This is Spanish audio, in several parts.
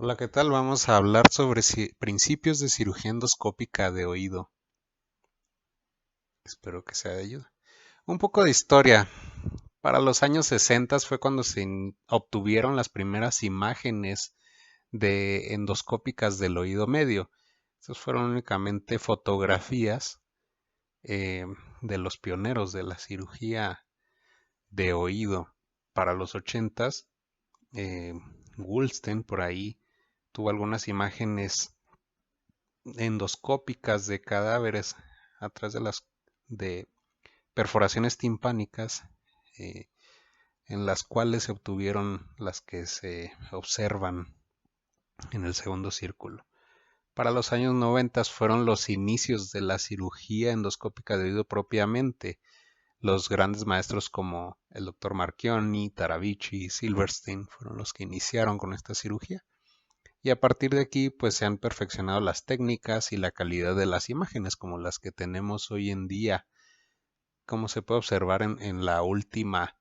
Hola, ¿qué tal? Vamos a hablar sobre principios de cirugía endoscópica de oído. Espero que sea de ayuda. Un poco de historia. Para los años 60 fue cuando obtuvieron las primeras imágenes de endoscópicas del oído medio. Estas fueron únicamente fotografías eh, de los pioneros de la cirugía de oído. Para los 80, eh, Goldstein por ahí tuvo algunas imágenes endoscópicas de cadáveres atrás de perforaciones timpánicas, eh, en las cuales se obtuvieron las que se observan en el segundo círculo. Para los años 90 fueron los inicios de la cirugía endoscópica de oído propiamente. Los grandes maestros como el doctor Marchionni, Taravici y Silverstein fueron los que iniciaron con esta cirugía. Y a partir de aquí, pues se han perfeccionado las técnicas y la calidad de las imágenes, como las que tenemos hoy en día, como se puede observar en la última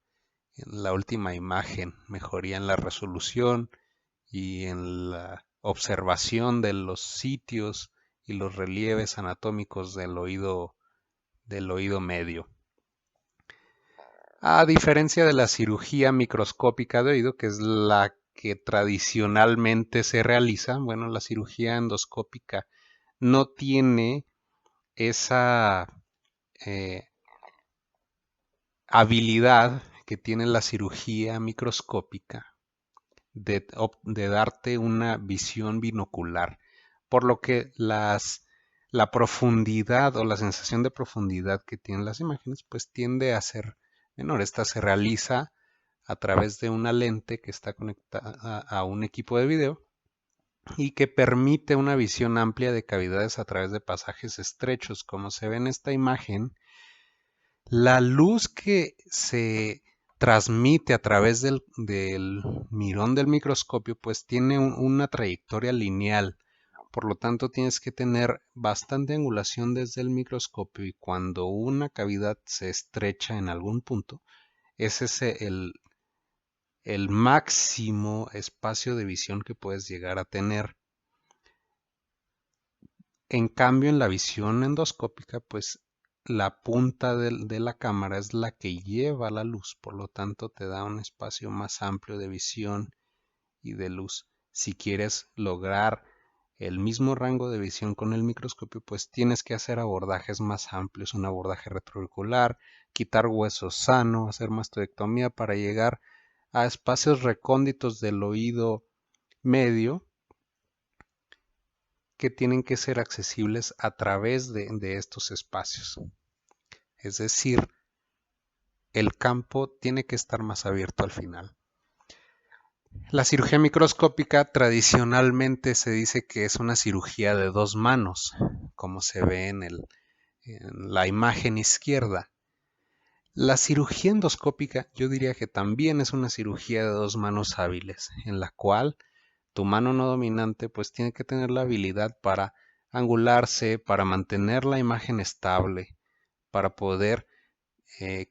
imagen, mejoría en la resolución y en la observación de los sitios y los relieves anatómicos del oído medio. A diferencia de la cirugía microscópica de oído, que es la que tradicionalmente se realiza, bueno, la cirugía endoscópica no tiene esa eh, habilidad que tiene la cirugía microscópica de darte una visión binocular, por lo que la profundidad o la sensación de profundidad que tienen las imágenes, pues tiende a ser menor. Esta se realiza a través de una lente que está conectada a un equipo de video y que permite una visión amplia de cavidades a través de pasajes estrechos. Como se ve en esta imagen, la luz que se transmite a través del mirón del microscopio pues tiene una trayectoria lineal. Por lo tanto, tienes que tener bastante angulación desde el microscopio, y cuando una cavidad se estrecha en algún punto, ese es el máximo espacio de visión que puedes llegar a tener. En cambio, en la visión endoscópica, pues la punta de la cámara es la que lleva la luz, por lo tanto te da un espacio más amplio de visión y de luz. Si quieres lograr el mismo rango de visión con el microscopio, pues tienes que hacer abordajes más amplios, un abordaje retroauricular, quitar hueso sano, hacer mastectomía para llegar a espacios recónditos del oído medio que tienen que ser accesibles a través de estos espacios. Es decir, el campo tiene que estar más abierto al final. La cirugía microscópica tradicionalmente se dice que es una cirugía de dos manos, como se ve en la imagen izquierda. La cirugía endoscópica yo diría que también es una cirugía de dos manos hábiles, en la cual tu mano no dominante pues tiene que tener la habilidad para angularse, para mantener la imagen estable, para poder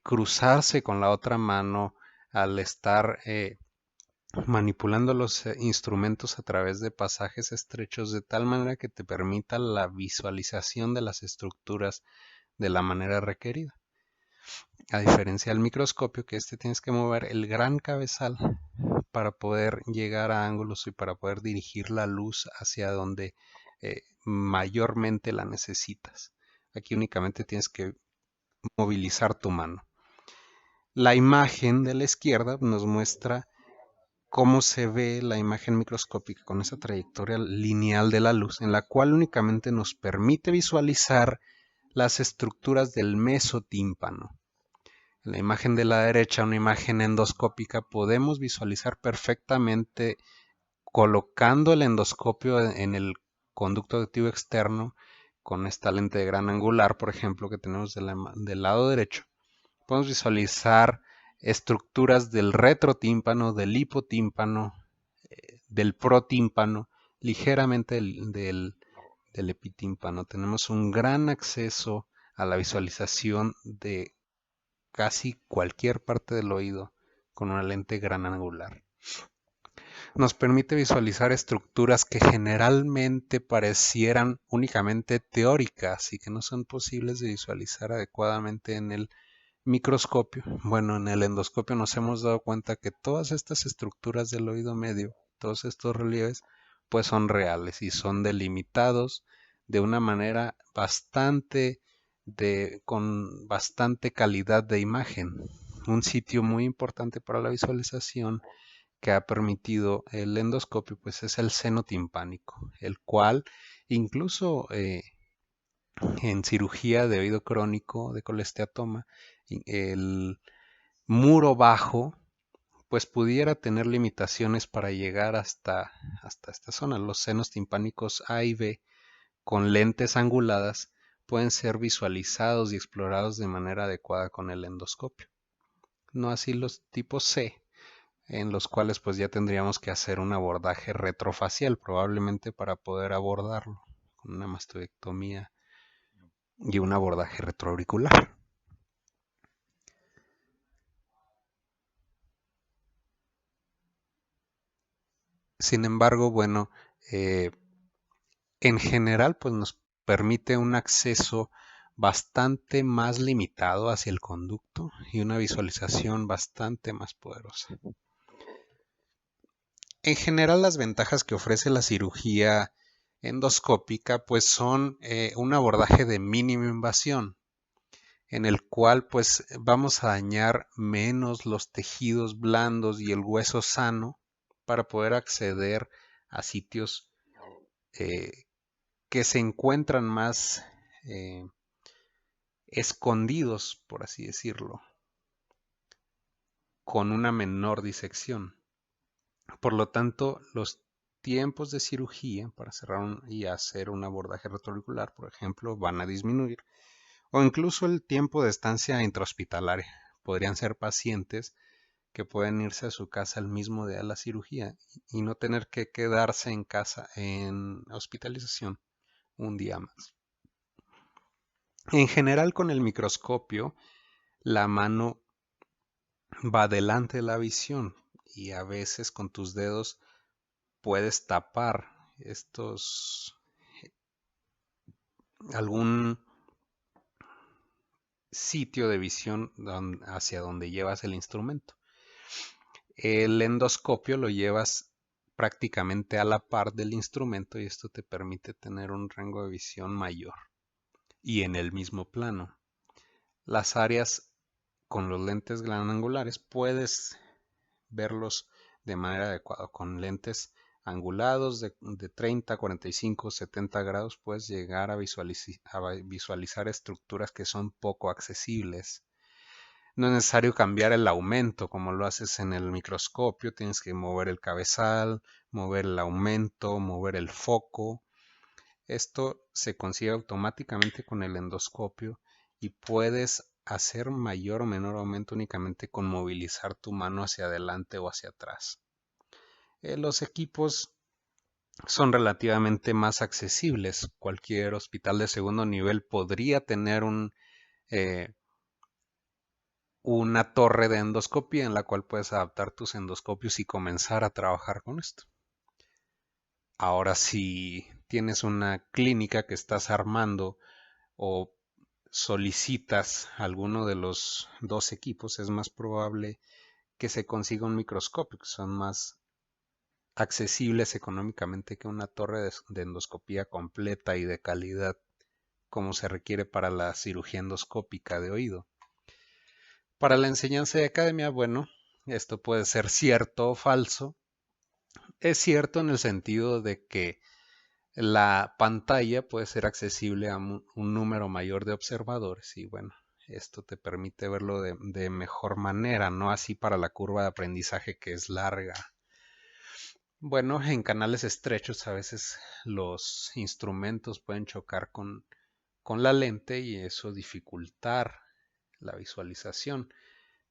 cruzarse con la otra mano al estar manipulando los instrumentos a través de pasajes estrechos, de tal manera que te permita la visualización de las estructuras de la manera requerida. A diferencia del microscopio, que tienes que mover el gran cabezal para poder llegar a ángulos y para poder dirigir la luz hacia donde mayormente la necesitas. Aquí únicamente tienes que movilizar tu mano. La imagen de la izquierda nos muestra cómo se ve la imagen microscópica con esa trayectoria lineal de la luz, en la cual únicamente nos permite visualizar las estructuras del mesotímpano. En la imagen de la derecha, una imagen endoscópica, podemos visualizar perfectamente, colocando el endoscopio en el conducto auditivo externo con esta lente de gran angular, por ejemplo, que tenemos del lado derecho. Podemos visualizar estructuras del retrotímpano, del hipotímpano, del protímpano, ligeramente del epitímpano. Tenemos un gran acceso a la visualización de casi cualquier parte del oído con una lente gran angular. nos permite visualizar estructuras que generalmente parecieran únicamente teóricas y que no son posibles de visualizar adecuadamente en el microscopio. Bueno, en el endoscopio nos hemos dado cuenta que todas estas estructuras del oído medio, todos estos relieves, pues son reales y son delimitados de una manera con bastante calidad de imagen. Un sitio muy importante para la visualización que ha permitido el endoscopio, pues es el seno timpánico, el cual incluso en cirugía de oído crónico de colesteatoma, el muro bajo, pues pudiera tener limitaciones para llegar hasta esta zona. Los senos timpánicos A y B con lentes anguladas pueden ser visualizados y explorados de manera adecuada con el endoscopio. No así los tipos C, en los cuales pues ya tendríamos que hacer un abordaje retrofacial probablemente para poder abordarlo con una mastectomía y un abordaje retroauricular. Sin embargo, bueno, en general pues nos permite un acceso bastante más limitado hacia el conducto y una visualización bastante más poderosa. En general, las ventajas que ofrece la cirugía endoscópica pues son un abordaje de mínima invasión, en el cual pues vamos a dañar menos los tejidos blandos y el hueso sano para poder acceder a sitios que se encuentran más escondidos, por así decirlo, con una menor disección. Por lo tanto, los tiempos de cirugía para cerrar y hacer un abordaje retroauricular, por ejemplo, van a disminuir, o incluso el tiempo de estancia intrahospitalaria. Podrían ser pacientes que pueden irse a su casa el mismo día de la cirugía y no tener que quedarse en casa en hospitalización un día más. En general, con el microscopio, la mano va delante de la visión y a veces con tus dedos puedes tapar algún sitio de visión hacia donde llevas el instrumento. El endoscopio lo llevas prácticamente a la par del instrumento y esto te permite tener un rango de visión mayor y en el mismo plano. Las áreas con los lentes granangulares puedes verlos de manera adecuada. Con lentes angulados de 30, 45, 70 grados puedes llegar a visualizar estructuras que son poco accesibles. No es necesario cambiar el aumento como lo haces en el microscopio. Tienes que mover el cabezal, mover el aumento, mover el foco. Esto se consigue automáticamente con el endoscopio y puedes hacer mayor o menor aumento únicamente con movilizar tu mano hacia adelante o hacia atrás. Los equipos son relativamente más accesibles. Cualquier hospital de segundo nivel podría tener una torre de endoscopia en la cual puedes adaptar tus endoscopios y comenzar a trabajar con esto. Ahora, si tienes una clínica que estás armando o solicitas alguno de los dos equipos, es más probable que se consiga un microscopio, que son más accesibles económicamente que una torre de endoscopía completa y de calidad como se requiere para la cirugía endoscópica de oído. Para la enseñanza de academia, bueno, esto puede ser cierto o falso. Es cierto en el sentido de que la pantalla puede ser accesible a un número mayor de observadores y bueno, esto te permite verlo de mejor manera, no así para la curva de aprendizaje que es larga. Bueno, en canales estrechos a veces los instrumentos pueden chocar con la lente y eso dificultar la visualización.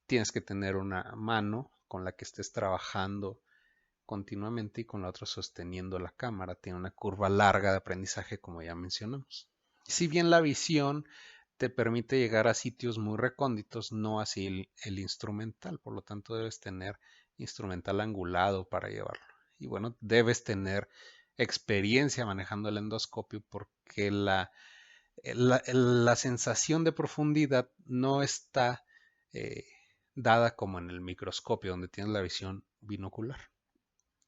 Tienes que tener una mano con la que estés trabajando continuamente y con la otra sosteniendo la cámara. Tiene una curva larga de aprendizaje como ya mencionamos. Si bien la visión te permite llegar a sitios muy recónditos, no así el instrumental, por lo tanto debes tener instrumental angulado para llevarlo. Y bueno, debes tener experiencia manejando el endoscopio porque la sensación de profundidad no está dada como en el microscopio, donde tienes la visión binocular.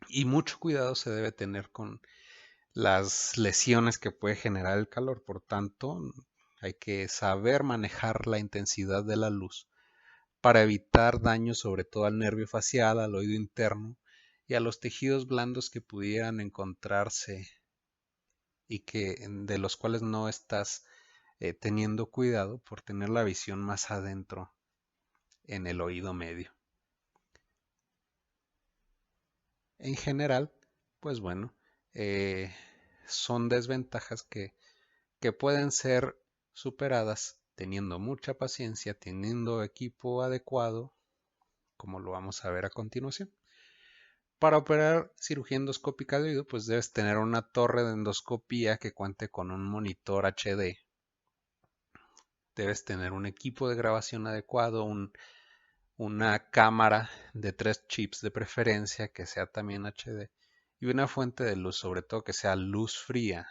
Y mucho cuidado se debe tener con las lesiones que puede generar el calor. Por tanto, hay que saber manejar la intensidad de la luz para evitar daño sobre todo al nervio facial, al oído interno y a los tejidos blandos que pudieran encontrarse y de los cuales no estás teniendo cuidado por tener la visión más adentro en el oído medio. En general, pues bueno, son desventajas que pueden ser superadas teniendo mucha paciencia, teniendo equipo adecuado, como lo vamos a ver a continuación. Para operar cirugía endoscópica de oído, pues debes tener una torre de endoscopía que cuente con un monitor HD. Debes tener un equipo de grabación adecuado, una cámara de 3 chips de preferencia que sea también HD y una fuente de luz, sobre todo que sea luz fría.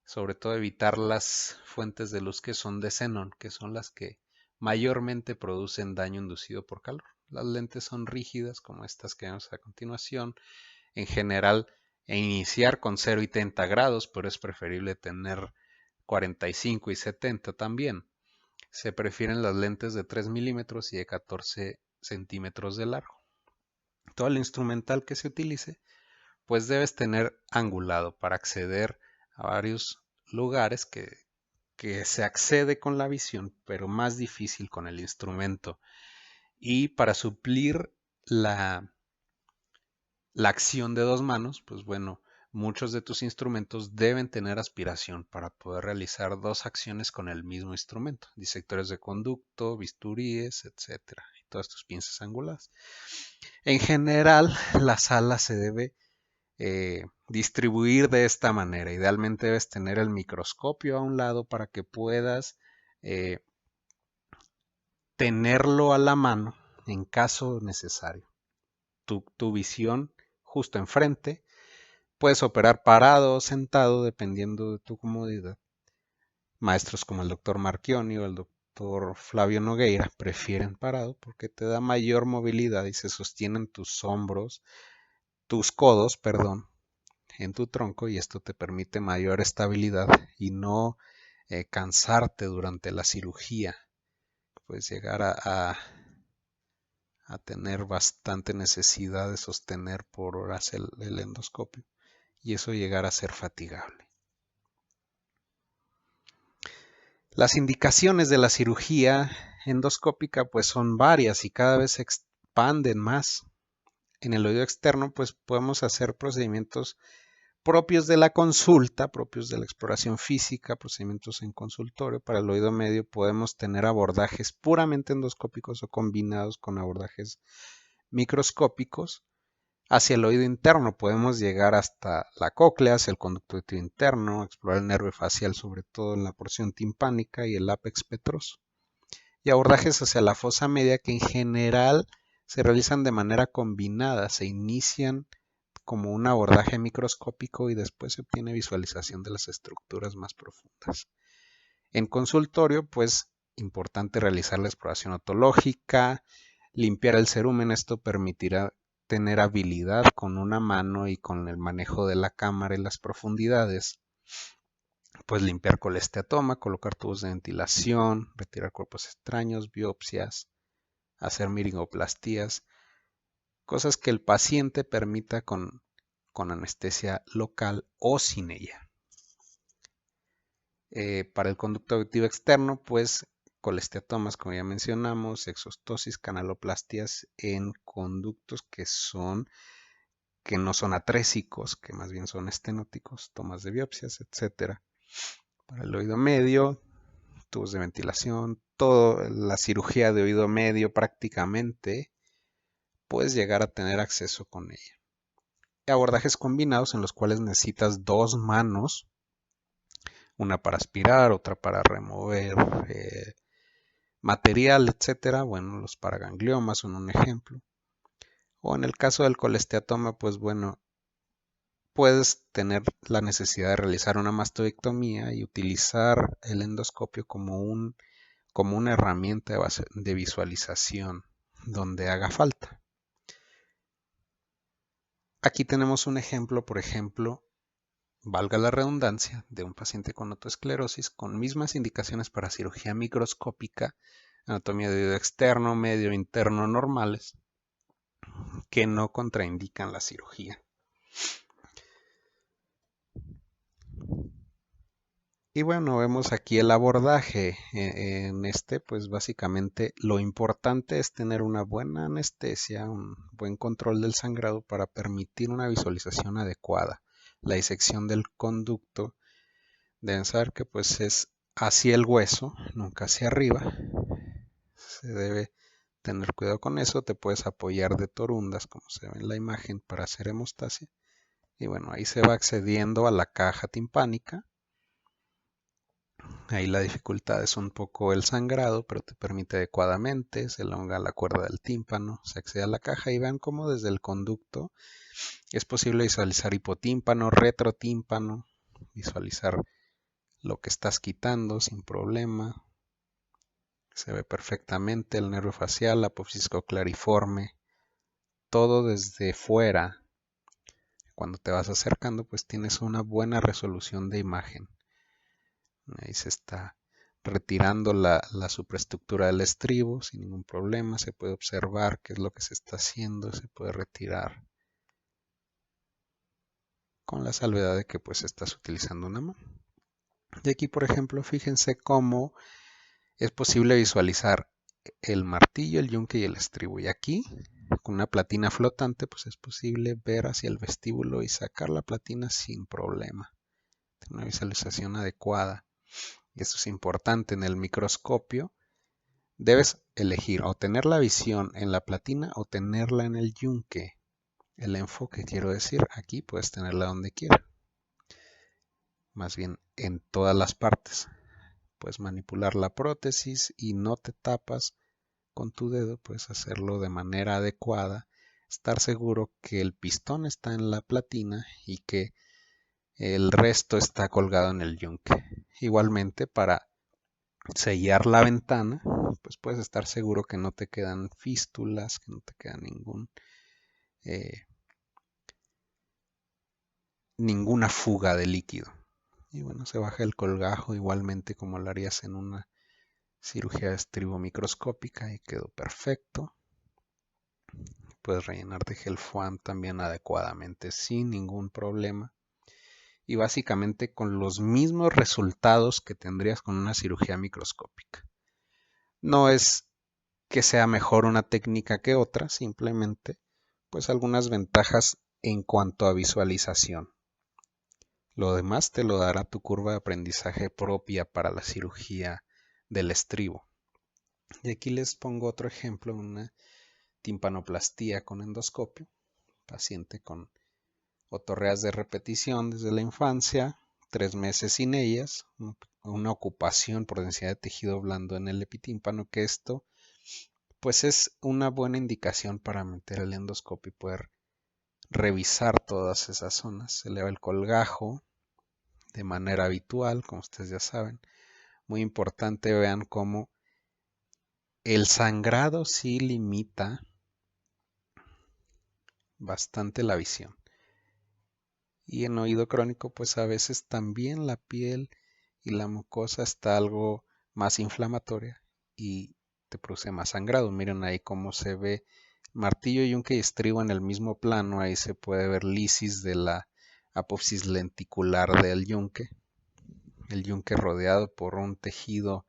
Sobre todo evitar las fuentes de luz que son de xenón, que son las que mayormente producen daño inducido por calor. Las lentes son rígidas, como estas que vemos a continuación. En general, iniciar con 0 y 30 grados, pero es preferible tener 45 y 70 también. Se prefieren las lentes de 3 milímetros y de 14 centímetros de largo. Todo el instrumental que se utilice, pues debes tener angulado para acceder a varios lugares que se accede con la visión, pero más difícil con el instrumento. Y para suplir la acción de 2 manos, pues bueno, muchos de tus instrumentos deben tener aspiración para poder realizar 2 acciones con el mismo instrumento, disectores de conducto, bisturíes, etcétera, y todas tus pinzas anguladas. En general, la sala se debe distribuir de esta manera. Idealmente debes tener el microscopio a un lado para que puedas tenerlo a la mano en caso necesario. Tu visión justo enfrente. Puedes operar parado o sentado dependiendo de tu comodidad. Maestros como el doctor Marchioni o el doctor Flavio Nogueira prefieren parado porque te da mayor movilidad y se sostienen tus codos, en tu tronco, y esto te permite mayor estabilidad y no cansarte durante la cirugía. Puedes llegar a tener bastante necesidad de sostener por horas el endoscopio y eso llegar a ser fatigable. Las indicaciones de la cirugía endoscópica pues son varias y cada vez se expanden más. En el oído externo pues podemos hacer procedimientos propios de la consulta, propios de la exploración física, procedimientos en consultorio. Para el oído medio podemos tener abordajes puramente endoscópicos o combinados con abordajes microscópicos. Hacia el oído interno podemos llegar hasta la cóclea, hacia el conducto auditivo interno, explorar el nervio facial, sobre todo en la porción timpánica y el ápex petroso. Y abordajes hacia la fosa media que en general se realizan de manera combinada, se inician como un abordaje microscópico y después se obtiene visualización de las estructuras más profundas. En consultorio, pues, importante realizar la exploración otológica, limpiar el cerumen. Esto permitirá tener habilidad con una mano y con el manejo de la cámara y las profundidades. Pues limpiar colesteatoma, colocar tubos de ventilación, retirar cuerpos extraños, biopsias, hacer miringoplastías, cosas que el paciente permita con anestesia local o sin ella. Para el conducto auditivo externo, pues colesteatomas, como ya mencionamos, exostosis, canaloplastías en conductos que no son atrésicos, que más bien son estenóticos, tomas de biopsias, etc. Para el oído medio, tubos de ventilación, toda la cirugía de oído medio prácticamente puedes llegar a tener acceso con ella. Abordajes combinados en los cuales necesitas 2 manos, una para aspirar, otra para remover material, etcétera. Bueno, los paragangliomas son un ejemplo. O en el caso del colesteatoma, pues bueno, puedes tener la necesidad de realizar una mastectomía y utilizar el endoscopio como una herramienta de visualización donde haga falta. Aquí tenemos un ejemplo, por ejemplo, valga la redundancia, de un paciente con otoesclerosis con mismas indicaciones para cirugía microscópica, anatomía de oído externo, medio, interno, normales, que no contraindican la cirugía. Y bueno, vemos aquí el abordaje. En este, pues básicamente lo importante es tener una buena anestesia, un buen control del sangrado para permitir una visualización adecuada. La disección del conducto, deben saber que pues es hacia el hueso, nunca hacia arriba. Se debe tener cuidado con eso. Te puedes apoyar de torundas, como se ve en la imagen, para hacer hemostasia. Y bueno, ahí se va accediendo a la caja timpánica. Ahí la dificultad es un poco el sangrado, pero te permite adecuadamente, se elonga la cuerda del tímpano, se accede a la caja y vean cómo desde el conducto es posible visualizar hipotímpano, retrotímpano, visualizar lo que estás quitando sin problema. Se ve perfectamente el nervio facial, apófisis clariforme, todo desde fuera. Cuando te vas acercando, pues tienes una buena resolución de imagen. Ahí se está retirando la superestructura del estribo sin ningún problema. Se puede observar qué es lo que se está haciendo. Se puede retirar con la salvedad de que pues estás utilizando una mano. Y aquí, por ejemplo, fíjense cómo es posible visualizar el martillo, el yunque y el estribo. Y aquí, con una platina flotante, pues es posible ver hacia el vestíbulo y sacar la platina sin problema. Tiene una visualización adecuada. Y esto es importante en el microscopio. Debes elegir o tener la visión en la platina o tenerla en el yunque. El enfoque, quiero decir, aquí puedes tenerla donde quieras. Más bien en todas las partes. Puedes manipular la prótesis y no te tapas con tu dedo. Puedes hacerlo de manera adecuada. Estar seguro que el pistón está en la platina y que el resto está colgado en el yunque. Igualmente, para sellar la ventana, pues puedes estar seguro que no te quedan fístulas, que no te queda ninguna fuga de líquido. Y bueno, se baja el colgajo igualmente como lo harías en una cirugía de estribo microscópica y quedó perfecto. Puedes rellenar de gel foam también adecuadamente sin ningún problema. Y básicamente con los mismos resultados que tendrías con una cirugía microscópica. No es que sea mejor una técnica que otra, simplemente pues algunas ventajas en cuanto a visualización. Lo demás te lo dará tu curva de aprendizaje propia para la cirugía del estribo. Y aquí les pongo otro ejemplo, una timpanoplastía con endoscopio, paciente con otorreas de repetición desde la infancia, 3 meses sin ellas, una ocupación por densidad de tejido blando en el epitímpano, que esto pues es una buena indicación para meter el endoscopio y poder revisar todas esas zonas. Se eleva el colgajo de manera habitual, como ustedes ya saben. Muy importante, vean cómo el sangrado sí limita bastante la visión. Y en oído crónico, pues a veces también la piel y la mucosa está algo más inflamatoria y te produce más sangrado. Miren ahí cómo se ve martillo, yunque y estribo en el mismo plano. Ahí se puede ver lisis de la apófisis lenticular del yunque. El yunque rodeado por un tejido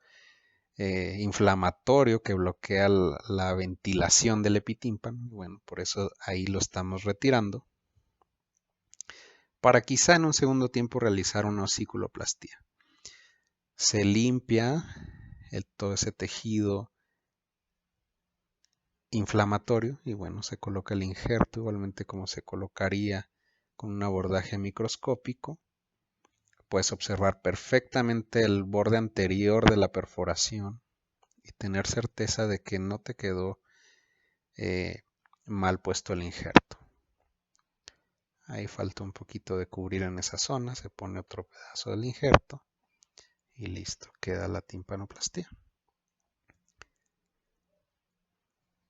inflamatorio que bloquea la ventilación del epitímpano. Bueno, por eso ahí lo estamos retirando. Para quizá en un segundo tiempo realizar una ossiculoplastía. Se limpia todo ese tejido inflamatorio y bueno, se coloca el injerto igualmente como se colocaría con un abordaje microscópico. Puedes observar perfectamente el borde anterior de la perforación y tener certeza de que no te quedó mal puesto el injerto. Ahí falta un poquito de cubrir en esa zona, se pone otro pedazo del injerto y listo, queda la timpanoplastia.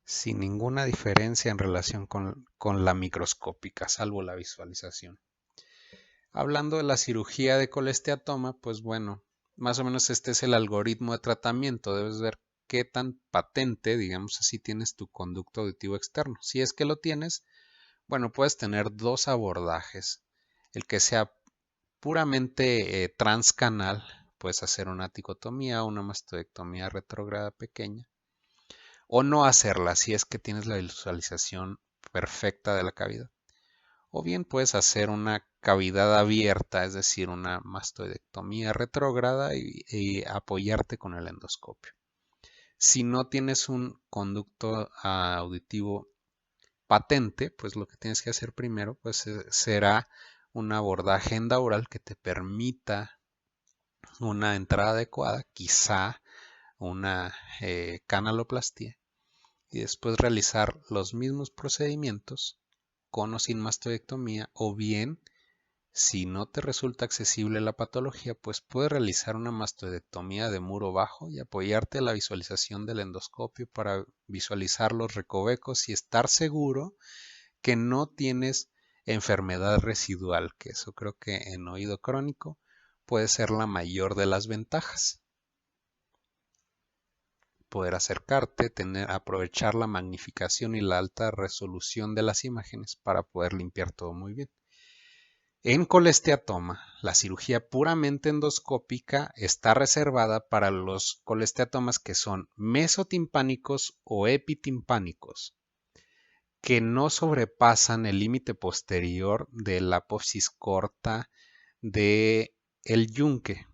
Sin ninguna diferencia en relación con la microscópica, salvo la visualización. Hablando de la cirugía de colesteatoma, pues bueno, más o menos este es el algoritmo de tratamiento. Debes ver qué tan patente, digamos así, tienes tu conducto auditivo externo. Si es que lo tienes, bueno, puedes tener dos abordajes. El que sea puramente transcanal, puedes hacer una ticotomía o una mastoidectomía retrógrada pequeña, o no hacerla si es que tienes la visualización perfecta de la cavidad. O bien puedes hacer una cavidad abierta, es decir, una mastoidectomía retrógrada y apoyarte con el endoscopio. Si no tienes un conducto auditivo patente, pues lo que tienes que hacer primero pues será un abordaje endaural que te permita una entrada adecuada, quizá una canaloplastia, y después realizar los mismos procedimientos con o sin mastoidectomía, o bien, si no te resulta accesible la patología, pues puedes realizar una mastoidectomía de muro bajo y apoyarte en la visualización del endoscopio para visualizar los recovecos y estar seguro que no tienes enfermedad residual, que eso creo que en oído crónico puede ser la mayor de las ventajas. Poder acercarte, aprovechar la magnificación y la alta resolución de las imágenes para poder limpiar todo muy bien. En colesteatoma, la cirugía puramente endoscópica está reservada para los colesteatomas que son mesotimpánicos o epitimpánicos, que no sobrepasan el límite posterior de la apófisis corta del yunque,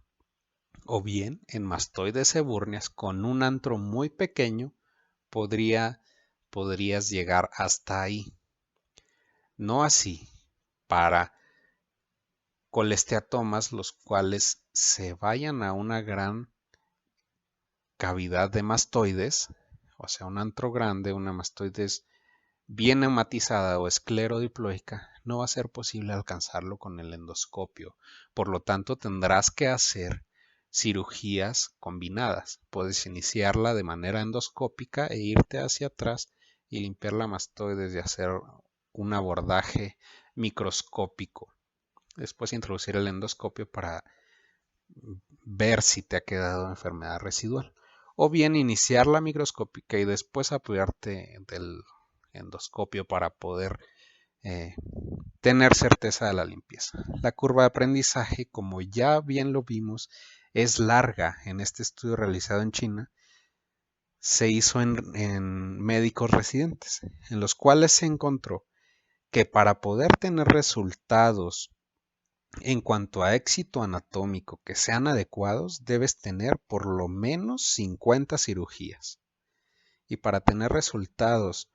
o bien en mastoides ebúrneas con un antro muy pequeño podrías llegar hasta ahí. No así para colesteatomas los cuales se vayan a una gran cavidad de mastoides, o sea, un antro grande, una mastoides bien hematizada o esclerodiploica, no va a ser posible alcanzarlo con el endoscopio. Por lo tanto, tendrás que hacer cirugías combinadas. Puedes iniciarla de manera endoscópica e irte hacia atrás y limpiar la mastoides y hacer un abordaje microscópico. Después introducir el endoscopio para ver si te ha quedado enfermedad residual. O bien iniciar la microscópica y después apoyarte del endoscopio para poder tener certeza de la limpieza. La curva de aprendizaje, como ya bien lo vimos, es larga. En este estudio realizado en China, se hizo en médicos residentes, en los cuales se encontró que para poder tener resultados en cuanto a éxito anatómico que sean adecuados, debes tener por lo menos 50 cirugías. Y para tener resultados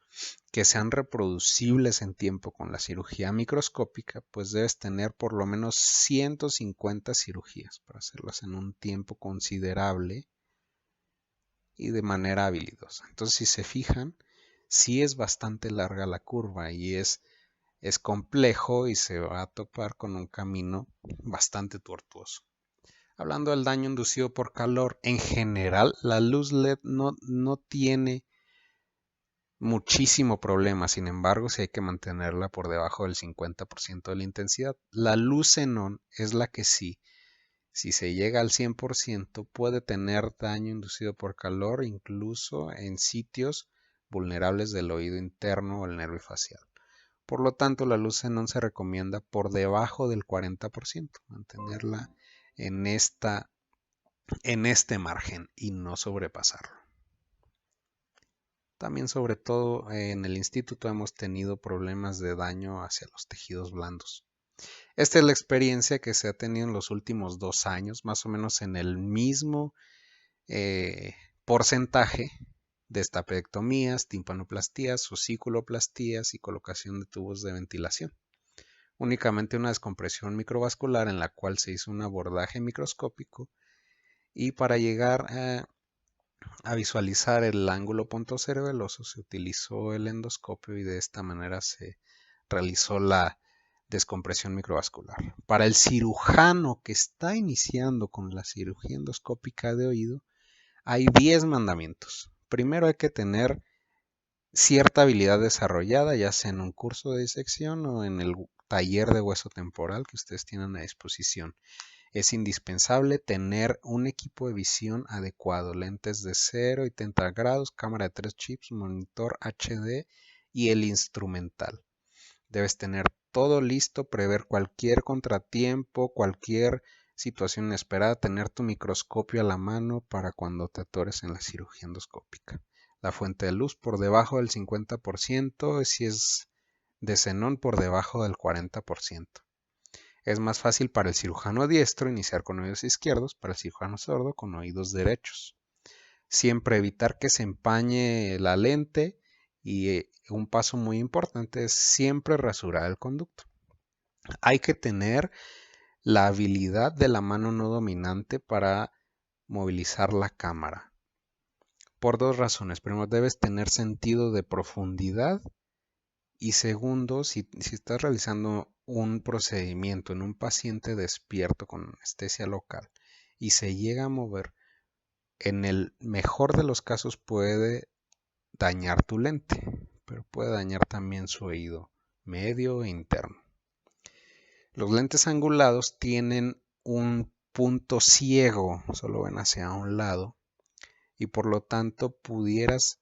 que sean reproducibles en tiempo con la cirugía microscópica, pues debes tener por lo menos 150 cirugías para hacerlas en un tiempo considerable y de manera habilidosa. Entonces, si se fijan, sí es bastante larga la curva y es complejo y se va a topar con un camino bastante tortuoso. Hablando del daño inducido por calor, en general la luz LED no tiene muchísimo problema, sin embargo, sí hay que mantenerla por debajo del 50% de la intensidad. La luz xenón es la que sí, si se llega al 100%, puede tener daño inducido por calor, incluso en sitios vulnerables del oído interno o el nervio facial. Por lo tanto, la luz xenón se recomienda por debajo del 40%, mantenerla en este margen y no sobrepasarlo. También, sobre todo, en el instituto hemos tenido problemas de daño hacia los tejidos blandos. Esta es la experiencia que se ha tenido en los últimos 2 años, más o menos en el mismo porcentaje de estapedectomías, timpanoplastías, ossiculoplastías y colocación de tubos de ventilación. Únicamente una descompresión microvascular en la cual se hizo un abordaje microscópico y para llegar a visualizar el ángulo punto cero del oso, se utilizó el endoscopio y de esta manera se realizó la descompresión microvascular. Para el cirujano que está iniciando con la cirugía endoscópica de oído, hay 10 mandamientos. Primero hay que tener cierta habilidad desarrollada, ya sea en un curso de disección o en el taller de hueso temporal que ustedes tienen a disposición. Es indispensable tener un equipo de visión adecuado, lentes de 0 y 30 grados, cámara de 3 chips, monitor HD y el instrumental. Debes tener todo listo, prever cualquier contratiempo, cualquier situación inesperada, tener tu microscopio a la mano para cuando te atores en la cirugía endoscópica. La fuente de luz por debajo del 50%, si es de xenón por debajo del 40%. Es más fácil para el cirujano diestro iniciar con oídos izquierdos, para el cirujano sordo con oídos derechos. Siempre evitar que se empañe la lente y un paso muy importante es siempre rasurar el conducto. Hay que tener la habilidad de la mano no dominante para movilizar la cámara. Por dos razones. Primero, debes tener sentido de profundidad. Y segundo, si estás realizando un procedimiento en un paciente despierto con anestesia local y se llega a mover, en el mejor de los casos puede dañar tu lente, pero puede dañar también su oído medio e interno. Los lentes angulados tienen un punto ciego, solo ven hacia un lado, y por lo tanto pudieras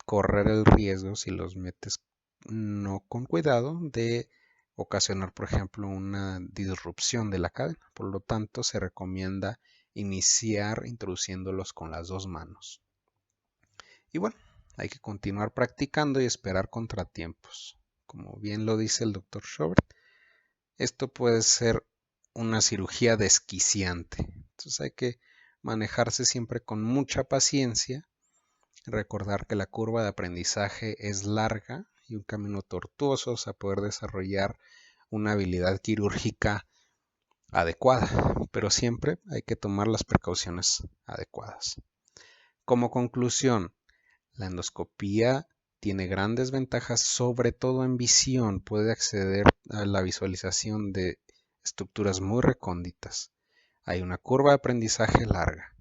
correr el riesgo, si los metes no con cuidado, de ocasionar, por ejemplo, una disrupción de la cadena. Por lo tanto, se recomienda iniciar introduciéndolos con las dos manos. Y bueno, hay que continuar practicando y esperar contratiempos. Como bien lo dice el Dr. Schobert, esto puede ser una cirugía desquiciante. Entonces hay que manejarse siempre con mucha paciencia. Recordar que la curva de aprendizaje es larga y un camino tortuoso a poder desarrollar una habilidad quirúrgica adecuada, pero siempre hay que tomar las precauciones adecuadas. Como conclusión, la endoscopía tiene grandes ventajas, sobre todo en visión. Puede acceder a la visualización de estructuras muy recónditas. Hay una curva de aprendizaje larga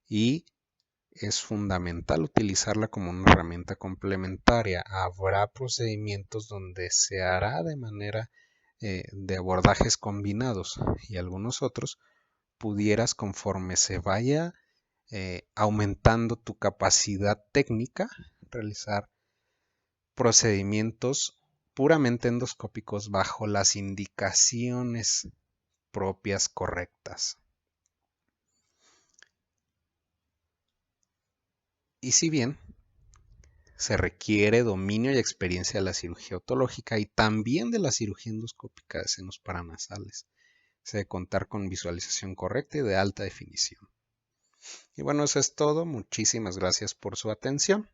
y es fundamental utilizarla como una herramienta complementaria. Habrá procedimientos donde se hará de manera de abordajes combinados y algunos otros pudieras, conforme se vaya aumentando tu capacidad técnica, realizar procedimientos puramente endoscópicos bajo las indicaciones propias correctas. Y si bien se requiere dominio y experiencia de la cirugía otológica y también de la cirugía endoscópica de senos paranasales, se debe contar con visualización correcta y de alta definición. Y bueno, eso es todo. Muchísimas gracias por su atención.